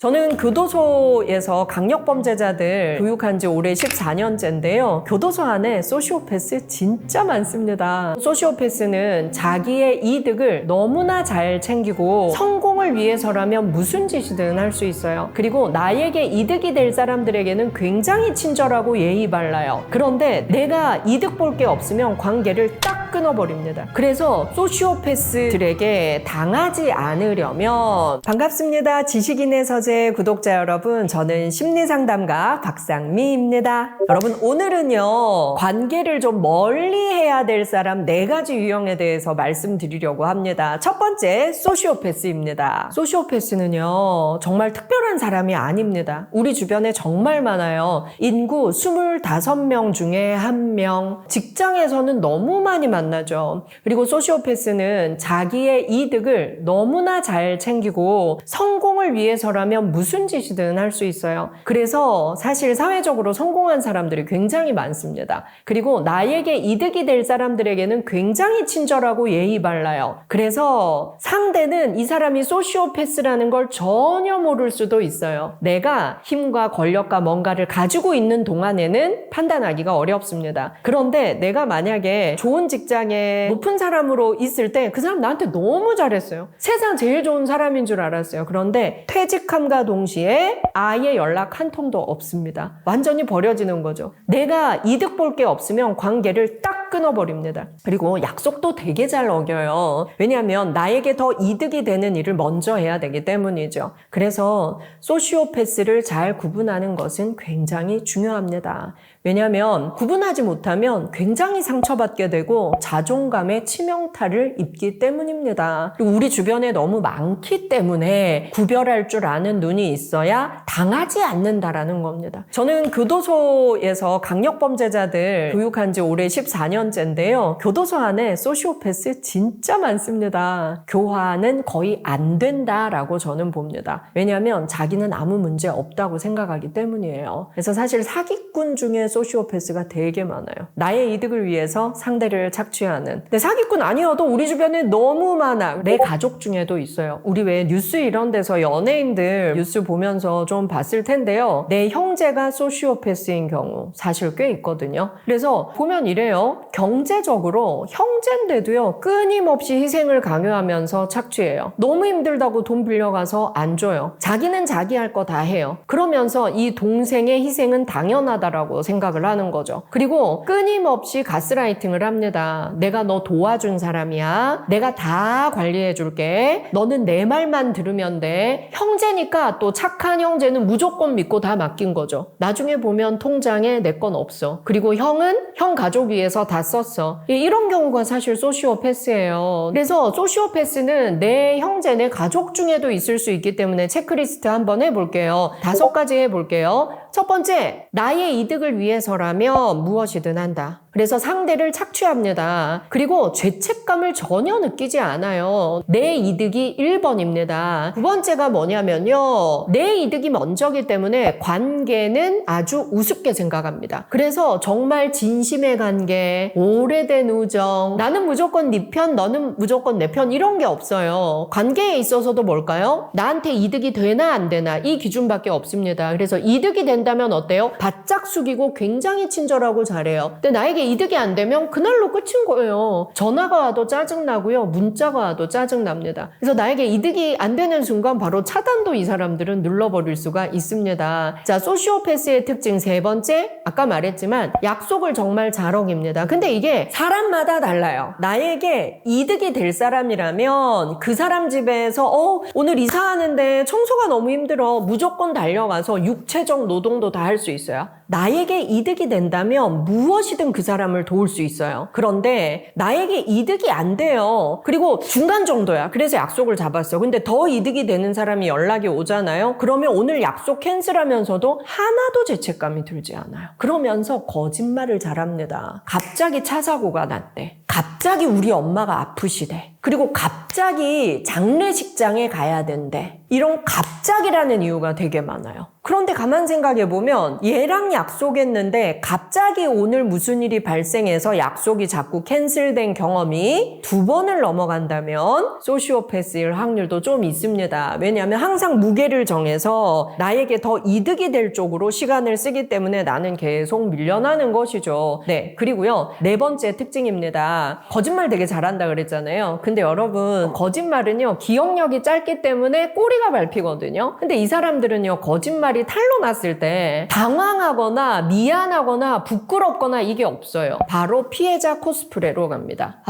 저는 교도소에서 강력범죄자들 교육한 지 올해 14년째인데요. 교도소 안에 소시오패스 진짜 많습니다. 소시오패스는 자기의 이득을 너무나 잘 챙기고 성공을 위해서라면 무슨 짓이든 할 수 있어요. 그리고 나에게 이득이 될 사람들에게는 굉장히 친절하고 예의 발라요. 그런데 내가 이득 볼 게 없으면 관계를 딱 끊어버립니다. 그래서 소시오패스들에게 당하지 않으려면 반갑습니다. 지식인의 서재 구독자 여러분, 저는 심리상담가 박상미입니다. 여러분, 오늘은요 관계를 좀 멀리 해야 될 사람 4가지 유형에 대해서 말씀드리려고 합니다. 첫 번째, 소시오패스입니다. 소시오패스는요 정말 특별한 사람이 아닙니다. 우리 주변에 정말 많아요. 인구 25명 중에 1명. 직장에서는 너무 많이 만나죠. 그리고 소시오패스는 자기의 이득을 너무나 잘 챙기고 성공을 위해서라면 무슨 짓이든 할 수 있어요. 그래서 사실 사회적으로 성공한 사람들이 굉장히 많습니다. 그리고 나에게 이득이 될 사람들에게는 굉장히 친절하고 예의 발라요. 그래서 상대는 이 사람이 소시오패스라는 걸 전혀 모를 수도 있어요. 내가 힘과 권력과 뭔가를 가지고 있는 동안에는 판단하기가 어렵습니다. 그런데 내가 만약에 좋은 직장에 높은 사람으로 있을 때 그 사람 나한테 너무 잘했어요. 세상 제일 좋은 사람인 줄 알았어요. 그런데 퇴직함과 동시에 아예 연락 한 통도 없습니다. 완전히 버려지는 거죠. 내가 이득 볼 게 없으면 관계를 딱 끊어버립니다. 그리고 약속도 되게 잘 어겨요. 왜냐하면 나에게 더 이득이 되는 일을 먼저 해야 되기 때문이죠. 그래서 소시오패스를 잘 구분하는 것은 굉장히 중요합니다. 왜냐하면 구분하지 못하면 굉장히 상처받게 되고 자존감에 치명타를 입기 때문입니다. 그리고 우리 주변에 너무 많기 때문에 구별할 줄 아는 눈이 있어야 당하지 않는다라는 겁니다. 저는 교도소에서 강력범죄자들 교육한 지 올해 14년째인데요. 교도소 안에 소시오패스 진짜 많습니다. 교화는 거의 안 된다라고 저는 봅니다. 왜냐하면 자기는 아무 문제 없다고 생각하기 때문이에요. 그래서 사실 사기꾼 중에 소시오패스가 되게 많아요. 나의 이득을 위해서 상대를 착취하는. 근데 사기꾼 아니어도 우리 주변에 너무 많아. 내 가족 중에도 있어요. 우리 왜 뉴스 이런 데서 연예인들 뉴스 보면서 좀 봤을 텐데요. 내 형제가 소시오패스인 경우 사실 꽤 있거든요. 그래서 보면 이래요. 경제적으로 형제인데도요. 끊임없이 희생을 강요하면서 착취해요. 너무 힘들다고 돈 빌려가서 안 줘요. 자기는 자기 할 거 다 해요. 그러면서 이 동생의 희생은 당연하다라고 생각을 하는 거죠. 그리고 끊임없이 가스라이팅을 합니다. 내가 너 도와준 사람이야. 내가 다 관리해 줄게. 너는 내 말만 들으면 돼. 형제니까 또 착한 형제는 무조건 믿고 다 맡긴 거죠. 나중에 보면 통장에 내 건 없어. 그리고 형은 형 가족 위해서 다 썼어. 이런 경우가 사실 소시오패스예요. 그래서 소시오패스는 내 형제, 내 가족 중에도 있을 수 있기 때문에 체크리스트 한번 해볼게요. 5가지 해볼게요. 첫 번째, 나의 이득을 위해서라면 무엇이든 한다. 그래서 상대를 착취합니다. 그리고 죄책감을 전혀 느끼지 않아요. 내 이득이 1번입니다. 두 번째가 뭐냐면요. 내 이득이 먼저기 때문에 관계는 아주 우습게 생각합니다. 그래서 정말 진심의 관계, 오래된 우정, 나는 무조건 네 편, 너는 무조건 내 편 이런 게 없어요. 관계에 있어서도 뭘까요? 나한테 이득이 되나 안 되나 이 기준밖에 없습니다. 그래서 이득이 된다면 어때요? 바짝 숙이고 굉장히 친절하고 잘해요. 근데 나에게 이득이 안 되면 그날로 끝인 거예요. 전화가 와도 짜증나고요. 문자가 와도 짜증납니다. 그래서 나에게 이득이 안 되는 순간 바로 차단도 이 사람들은 눌러버릴 수가 있습니다. 자, 소시오패스의 특징 3번째, 아까 말했지만 약속을 정말 잘 어깁니다. 근데 이게 사람마다 달라요. 나에게 이득이 될 사람이라면 그 사람 집에서 오늘 이사하는데 청소가 너무 힘들어. 무조건 달려가서 육체적 노동도 다 할 수 있어요. 나에게 이득이 된다면 무엇이든 그 사람을 도울 수 있어요. 그런데 나에게 이득이 안 돼요. 그리고 중간 정도야. 그래서 약속을 잡았어. 근데 더 이득이 되는 사람이 연락이 오잖아요. 그러면 오늘 약속 캔슬하면서도 하나도 죄책감이 들지 않아요. 그러면서 거짓말을 잘합니다. 갑자기 차 사고가 났대. 갑자기 우리 엄마가 아프시대. 그리고 갑자기 장례식장에 가야 된대. 이런 갑자기라는 이유가 되게 많아요. 그런데 가만 생각해보면 얘랑 약속했는데 갑자기 오늘 무슨 일이 발생해서 약속이 자꾸 캔슬된 경험이 2번을 넘어간다면 소시오패스일 확률도 좀 있습니다. 왜냐하면 항상 무게를 정해서 나에게 더 이득이 될 쪽으로 시간을 쓰기 때문에 나는 계속 밀려나는 것이죠. 네, 그리고요 4번째 특징입니다. 거짓말 되게 잘한다 그랬잖아요. 근데 여러분 거짓말은요 기억력이 짧기 때문에 꼬리가 밟히거든요. 근데 이 사람들은요 거짓말이 탄로 났을 때 당황하거나 미안하거나 부끄럽거나 이게 없어요. 바로 피해자 코스프레로 갑니다.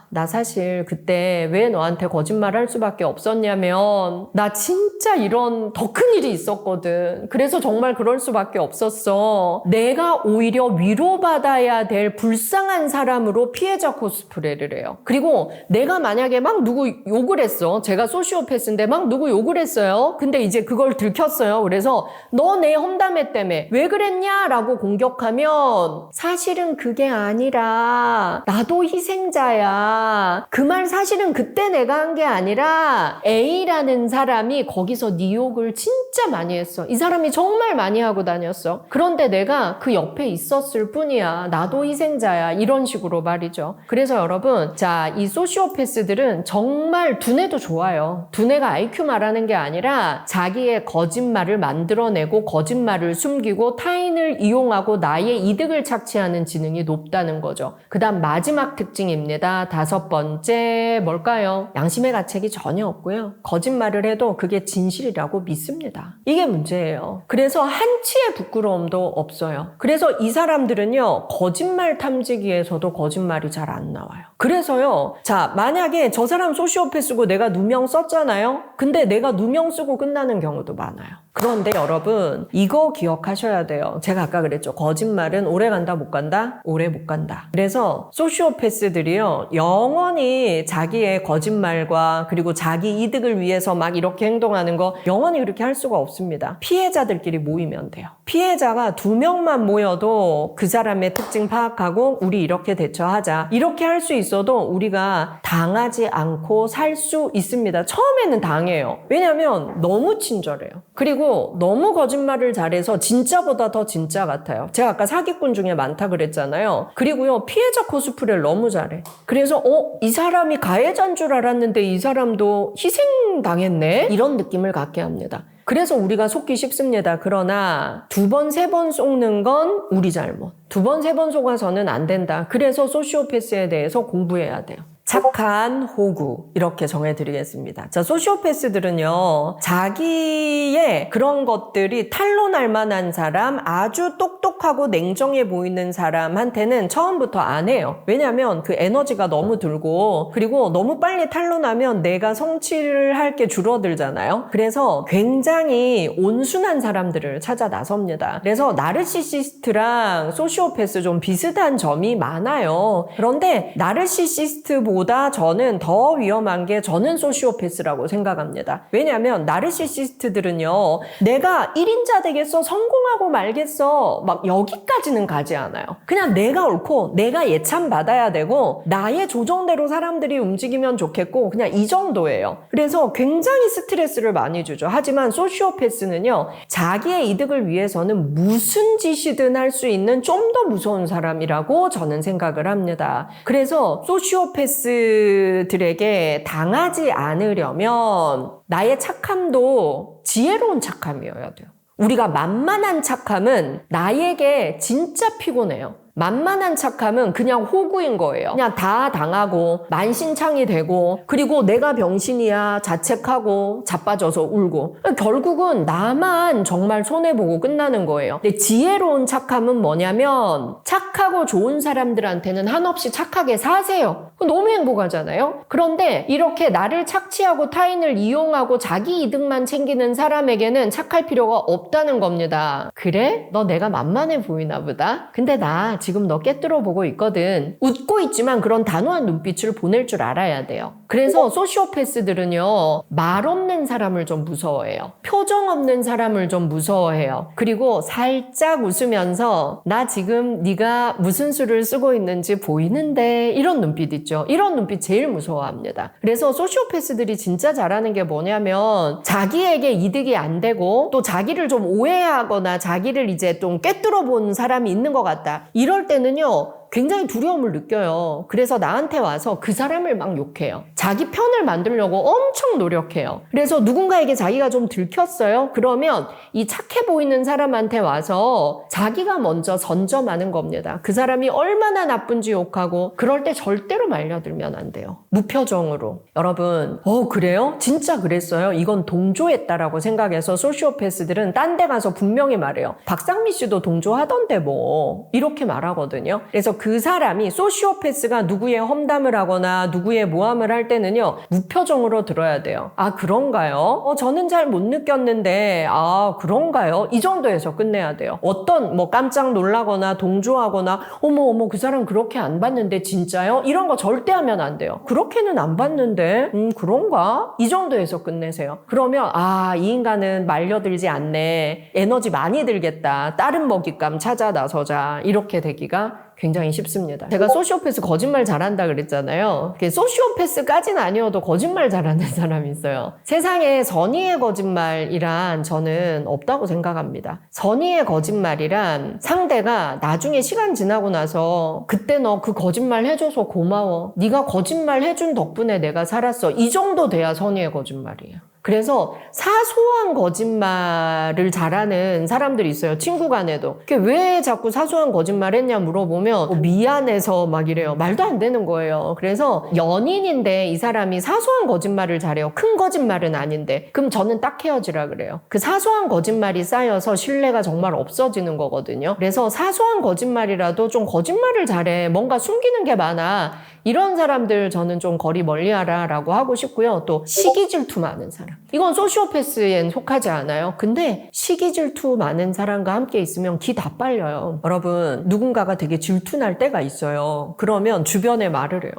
나 사실 그때 왜 너한테 거짓말 할 수밖에 없었냐면 나 진짜 이런 더 큰 일이 있었거든. 그래서 정말 그럴 수밖에 없었어. 내가 오히려 위로받아야 될 불쌍한 사람으로 피해자 코스프레를 해요. 그리고 내가 만약에 막 누구 욕을 했어. 제가 소시오패스인데 막 누구 욕을 했어요. 근데 이제 그걸 들켰어요. 그래서 너 내 험담회 때문에 왜 그랬냐? 라고 공격하면 사실은 그게 아니라 나도 희생자야. 그 말 사실은 그때 내가 한 게 아니라 A라는 사람이 거기서 네 욕을 진짜 많이 했어. 이 사람이 정말 많이 하고 다녔어. 그런데 내가 그 옆에 있었을 뿐이야. 나도 희생자야. 이런 식으로 말이죠. 그래서 여러분, 자, 이 소시오패스들은 정말 두뇌도 좋아요. 두뇌가 IQ 말하는 게 아니라 자기의 거짓말을 만들어내고 거짓말을 숨기고 타인을 이용하고 나의 이득을 착취하는 지능이 높다는 거죠. 그 다음 마지막 특징입니다. 5번째 뭘까요? 양심의 가책이 전혀 없고요. 거짓말을 해도 그게 진실이라고 믿습니다. 이게 문제예요. 그래서 한치의 부끄러움도 없어요. 그래서 이 사람들은요. 거짓말 탐지기에서도 거짓말이 잘 안 나와요. 그래서요. 자, 만약에 저 사람 소시오패스고 내가 누명 썼잖아요. 근데 내가 누명 쓰고 끝나는 경우도 많아요. 그런데 여러분 이거 기억하셔야 돼요. 제가 아까 그랬죠. 거짓말은 오래 간다 못 간다? 오래 못 간다. 그래서 소시오패스들이요. 영원히 자기의 거짓말과 그리고 자기 이득을 위해서 막 이렇게 행동하는 거 영원히 그렇게 할 수가 없습니다. 피해자들끼리 모이면 돼요. 피해자가 2명만 모여도 그 사람의 특징 파악하고 우리 이렇게 대처하자. 이렇게 할 수 있어도 우리가 당하지 않고 살 수 있습니다. 처음에는 당해요. 왜냐하면 너무 친절해요. 그리고 너무 거짓말을 잘해서 진짜보다 더 진짜 같아요. 제가 아까 사기꾼 중에 많다 그랬잖아요. 그리고요 피해자 코스프레를 너무 잘해. 그래서 이 사람이 가해자인 줄 알았는데 이 사람도 희생당했네? 이런 느낌을 갖게 합니다. 그래서 우리가 속기 쉽습니다. 그러나 2번, 3번 속는 건 우리 잘못. 2번, 3번 속아서는 안 된다. 그래서 소시오패스에 대해서 공부해야 돼요. 착한 호구 이렇게 정해드리겠습니다. 자, 소시오패스들은요 자기의 그런 것들이 탄로날 만한 사람, 아주 똑똑하고 냉정해 보이는 사람한테는 처음부터 안 해요. 왜냐하면 그 에너지가 너무 들고 그리고 너무 빨리 탄로나면 내가 성취를 할 게 줄어들잖아요. 그래서 굉장히 온순한 사람들을 찾아 나섭니다. 그래서 나르시시스트랑 소시오패스 좀 비슷한 점이 많아요. 그런데 나르시시스트보다 저는 더 위험한 게 저는 소시오패스라고 생각합니다. 왜냐하면 나르시시스트들은요 내가 1인자 되겠어, 성공하고 말겠어 막 여기까지는 가지 않아요. 그냥 내가 옳고 내가 예찬 받아야 되고 나의 조정대로 사람들이 움직이면 좋겠고 그냥 이 정도예요. 그래서 굉장히 스트레스를 많이 주죠. 하지만 소시오패스는요 자기의 이득을 위해서는 무슨 짓이든 할 수 있는 좀 더 무서운 사람이라고 저는 생각을 합니다. 그래서 소시오패스들에게 당하지 않으려면 나의 착함도 지혜로운 착함이어야 돼요. 우리가 만만한 착함은 나에게 진짜 피곤해요. 만만한 착함은 그냥 호구인 거예요. 그냥 다 당하고 만신창이 되고 그리고 내가 병신이야 자책하고 자빠져서 울고 결국은 나만 정말 손해보고 끝나는 거예요. 근데 지혜로운 착함은 뭐냐면 착하고 좋은 사람들한테는 한없이 착하게 사세요. 너무 행복하잖아요. 그런데 이렇게 나를 착취하고 타인을 이용하고 자기 이득만 챙기는 사람에게는 착할 필요가 없다는 겁니다. 그래? 너 내가 만만해 보이나 보다? 근데 나 지금 너 깨뚫어 보고 있거든. 웃고 있지만 그런 단호한 눈빛을 보낼 줄 알아야 돼요. 그래서 소시오패스들은요, 말 없는 사람을 좀 무서워해요. 표정 없는 사람을 좀 무서워해요. 그리고 살짝 웃으면서 나 지금 네가 무슨 수를 쓰고 있는지 보이는데, 이런 눈빛 있죠. 이런 눈빛 제일 무서워합니다. 그래서 소시오패스들이 진짜 잘하는 게 뭐냐면 자기에게 이득이 안 되고 또 자기를 좀 오해하거나 자기를 이제 좀 꿰뚫어 본 사람이 있는 것 같다. 이럴 때는요, 굉장히 두려움을 느껴요. 그래서 나한테 와서 그 사람을 막 욕해요. 자기 편을 만들려고 엄청 노력해요. 그래서 누군가에게 자기가 좀 들켰어요? 그러면 이 착해 보이는 사람한테 와서 자기가 먼저 선점하는 겁니다. 그 사람이 얼마나 나쁜지 욕하고, 그럴 때 절대로 말려들면 안 돼요. 무표정으로. 여러분, 그래요? 진짜 그랬어요? 이건 동조했다라고 생각해서 소시오패스들은 딴 데 가서 분명히 말해요. 박상미 씨도 동조하던데 뭐. 이렇게 말하거든요. 그래서 그 사람이, 소시오패스가 누구의 험담을 하거나 누구의 모함을 할 때는요, 무표정으로 들어야 돼요. 아, 그런가요? 저는 잘 못 느꼈는데, 아, 그런가요? 이 정도에서 끝내야 돼요. 어떤 뭐 깜짝 놀라거나 동조하거나, 어머 그 사람 그렇게 안 봤는데 진짜요? 이런 거 절대 하면 안 돼요. 그렇게는 안 봤는데 그런가? 이 정도에서 끝내세요. 그러면 이 인간은 말려들지 않네, 에너지 많이 들겠다, 다른 먹잇감 찾아 나서자, 이렇게 되기가 굉장히 쉽습니다. 제가 소시오패스 거짓말 잘한다 그랬잖아요. 소시오패스까지는 아니어도 거짓말 잘하는 사람이 있어요. 세상에 선의의 거짓말이란 저는 없다고 생각합니다. 선의의 거짓말이란 상대가 나중에 시간 지나고 나서 그때 너 그 거짓말 해줘서 고마워, 네가 거짓말 해준 덕분에 내가 살았어, 이 정도 돼야 선의의 거짓말이에요. 그래서 사소한 거짓말을 잘하는 사람들이 있어요. 친구 간에도. 왜 자꾸 사소한 거짓말 했냐 물어보면 미안해서 막 이래요. 말도 안 되는 거예요. 그래서 연인인데 이 사람이 사소한 거짓말을 잘해요. 큰 거짓말은 아닌데. 그럼 저는 딱 헤어지라 그래요. 그 사소한 거짓말이 쌓여서 신뢰가 정말 없어지는 거거든요. 그래서 사소한 거짓말이라도 좀 거짓말을 잘해, 뭔가 숨기는 게 많아, 이런 사람들 저는 좀 거리 멀리하라 라고 하고 싶고요. 또 시기 질투 많은 사람, 이건 소시오패스엔 속하지 않아요. 근데 시기 질투 많은 사람과 함께 있으면 기 다 빨려요. 여러분, 누군가가 되게 질투날 때가 있어요. 그러면 주변에 말을 해요.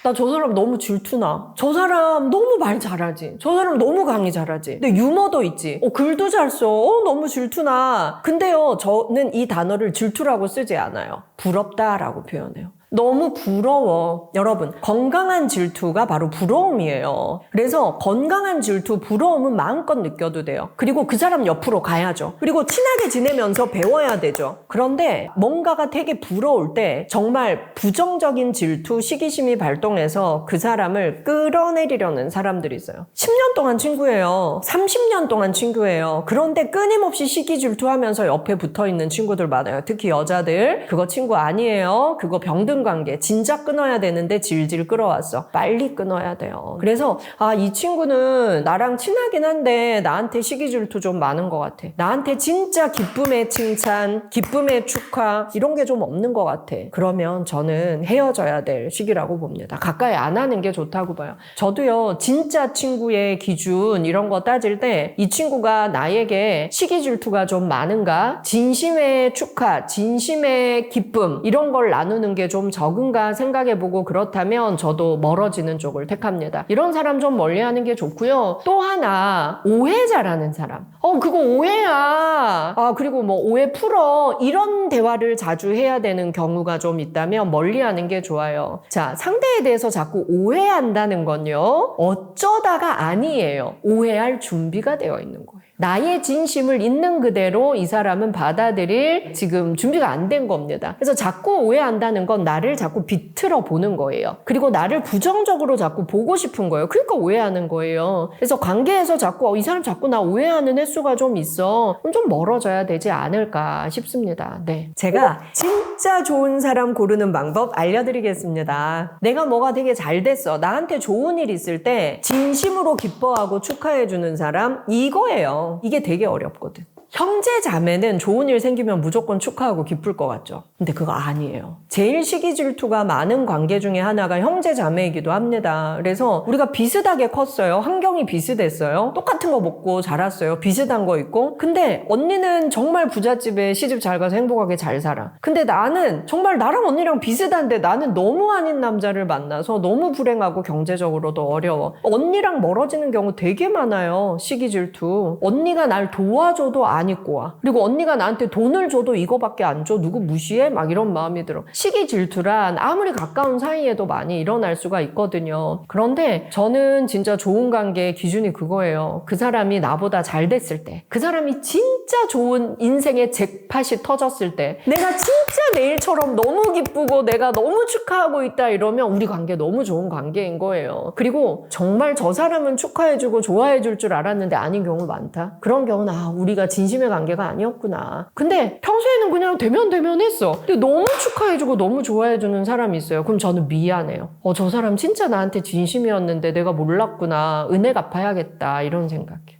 나 저 사람 너무 질투나, 저 사람 너무 말 잘하지, 저 사람 너무 강의 잘하지, 근데 유머도 있지, 글도 잘 써, 너무 질투나. 근데요, 저는 이 단어를 질투라고 쓰지 않아요. 부럽다라고 표현해요. 너무 부러워. 여러분, 건강한 질투가 바로 부러움이에요. 그래서 건강한 질투, 부러움은 마음껏 느껴도 돼요. 그리고 그 사람 옆으로 가야죠. 그리고 친하게 지내면서 배워야 되죠. 그런데 뭔가가 되게 부러울 때 정말 부정적인 질투, 시기심이 발동해서 그 사람을 끌어내리려는 사람들이 있어요. 10년 동안 친구예요. 30년 동안 친구예요. 그런데 끊임없이 시기 질투하면서 옆에 붙어있는 친구들 많아요. 특히 여자들. 그거 친구 아니에요. 그거 병든 관계. 진작 끊어야 되는데 질질 끌어왔어. 빨리 끊어야 돼요. 그래서 이 친구는 나랑 친하긴 한데 나한테 시기 질투 좀 많은 것 같아. 나한테 진짜 기쁨의 칭찬, 기쁨의 축하, 이런 게 좀 없는 것 같아. 그러면 저는 헤어져야 될 시기라고 봅니다. 가까이 안 하는 게 좋다고 봐요. 저도요, 진짜 친구의 기준 이런 거 따질 때 이 친구가 나에게 시기 질투가 좀 많은가, 진심의 축하, 진심의 기쁨, 이런 걸 나누는 게 좀 적은가 생각해보고, 그렇다면 저도 멀어지는 쪽을 택합니다. 이런 사람 좀 멀리하는 게 좋고요. 또 하나, 오해 잘하는 사람. 그거 오해야. 그리고 뭐 오해 풀어, 이런 대화를 자주 해야 되는 경우가 좀 있다면 멀리하는 게 좋아요. 자, 상대에 대해서 자꾸 오해한다는 건요, 어쩌다가 아니에요. 오해할 준비가 되어 있는 거예요. 나의 진심을 있는 그대로 이 사람은 받아들일 지금 준비가 안 된 겁니다. 그래서 자꾸 오해한다는 건 나를 자꾸 비틀어 보는 거예요. 그리고 나를 부정적으로 자꾸 보고 싶은 거예요. 그러니까 오해하는 거예요. 그래서 관계에서 자꾸 이 사람 자꾸 나 오해하는 횟수가 좀 있어, 그럼 좀 멀어져야 되지 않을까 싶습니다. 네, 제가 진짜 좋은 사람 고르는 방법 알려드리겠습니다. 내가 뭐가 되게 잘 됐어, 나한테 좋은 일 있을 때 진심으로 기뻐하고 축하해주는 사람, 이거예요. 이게 되게 어렵거든. 형제 자매는 좋은 일 생기면 무조건 축하하고 기쁠 것 같죠. 근데 그거 아니에요. 제일 시기 질투가 많은 관계 중에 하나가 형제 자매이기도 합니다. 그래서 우리가 비슷하게 컸어요. 환경이 비슷했어요. 똑같은 거 먹고 자랐어요. 비슷한 거 있고. 근데 언니는 정말 부잣집에 시집 잘 가서 행복하게 잘 살아. 근데 나는 정말 나랑 언니랑 비슷한데 나는 너무 아닌 남자를 만나서 너무 불행하고 경제적으로도 어려워. 언니랑 멀어지는 경우 되게 많아요. 시기 질투. 언니가 날 도와줘도 안 입고 와. 그리고 언니가 나한테 돈을 줘도 이거밖에 안 줘. 누구 무시해? 막 이런 마음이 들어. 시기 질투란 아무리 가까운 사이에도 많이 일어날 수가 있거든요. 그런데 저는 진짜 좋은 관계의 기준이 그거예요. 그 사람이 나보다 잘 됐을 때, 그 사람이 진짜 좋은 인생의 잭팟이 터졌을 때, 내가 진짜 내일처럼 너무 기쁘고 내가 너무 축하하고 있다 이러면 우리 관계 너무 좋은 관계인 거예요. 그리고 정말 저 사람은 축하해주고 좋아해줄 줄 알았는데 아닌 경우 많다. 그런 경우는 우리가 진심의 관계가 아니었구나. 근데 평소에는 그냥 대면 했어. 근데 너무 축하해주고 너무 좋아해주는 사람이 있어요. 그럼 저는 미안해요. 저 사람 진짜 나한테 진심이었는데 내가 몰랐구나. 은혜 갚아야겠다. 이런 생각이에요.